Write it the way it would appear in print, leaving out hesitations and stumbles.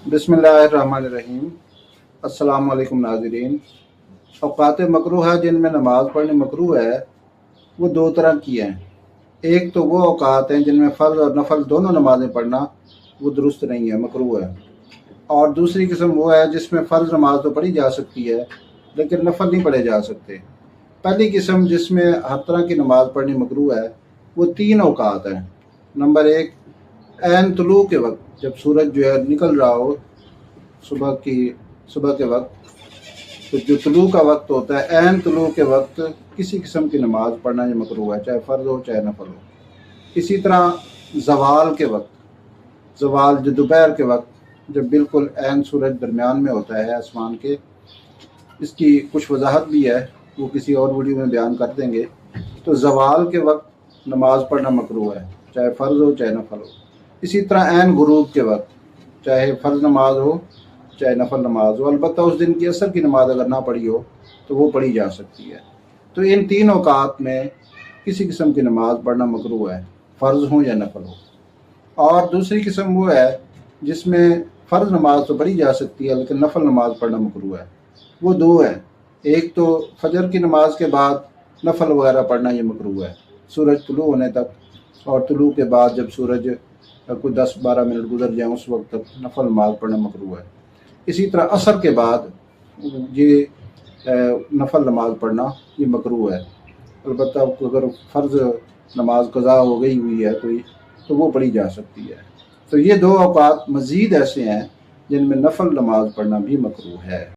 बिस्मिल्लाहिर्रहमानिर्रहीम। अस्सलाम वालेकुम नाज़रीन। औक़ात मकरूह जिनमें नमाज़ पढ़नी मकरूह है वो दो तरह की हैं। एक तो वो औक़ात हैं जिनमें फ़र्ज़ और नफल दोनों नमाज़ें पढ़ना वो दुरुस्त नहीं है, मकरूह है। और दूसरी किस्म वो है जिसमें फ़र्ज़ नमाज तो पढ़ी जा सकती है लेकिन नफल नहीं पढ़े जा सकते। पहली किस्म जिसमें हर तरह की नमाज़ पढ़नी मकरूह है वो तीन औक़ात हैं। नंबर एक, ऐन तुलू के वक्त, जब सूरज जो है निकल रहा हो सुबह के वक्त, तो जो तुलू का वक्त होता है, ऐन तुलू के वक्त किसी किस्म की नमाज़ पढ़ना ये मकरूह है, चाहे फ़र्ज़ हो चाहे नफल हो। इसी तरह ज़वाल के वक्त, ज़वाल जो दोपहर के वक्त, जब बिल्कुल ऐन सूरज दरमियान में होता है आसमान के, इसकी कुछ वजाहत भी है, वो किसी और वीडियो में बयान कर देंगे। तो ज़वाल के वक्त नमाज़ पढ़ना मकरूह है, चाहे फ़र्ज़ हो चाहे नफल हो। इसी तरह ऐन गुरूब के वक्त, चाहे फ़र्ज़ नमाज हो चाहे नफल नमाज हो, अलबत्ता उस दिन की असर की नमाज अगर ना पढ़ी हो तो वो पढ़ी जा सकती है। तो इन तीन औक़ात में किसी किस्म की नमाज पढ़ना मकरूह है, फ़र्ज़ हो या नफल हो। और दूसरी किस्म वो है जिसमें फ़र्ज़ नमाज तो पढ़ी जा सकती है लेकिन नफल नमाज पढ़ना मकरूह है। वो दो है, एक तो फजर की नमाज के बाद नफल वगैरह पढ़ना ये मकरूह है सूरज तुलू होने तक, और तुलू के बाद जब सूरज कोई 10-12 मिनट गुजर जाए उस वक्त तक नफल नमाज पढ़ना मकरूह है। इसी तरह असर के बाद ये नफल नमाज पढ़ना ये मकरूह है। अलबत्ता अगर फ़र्ज़ नमाज कज़ा हो गई हुई है कोई तो वो पढ़ी जा सकती है। तो ये दो औक़ात मज़ीद ऐसे हैं जिनमें नफल नमाज पढ़ना भी मकरूह है।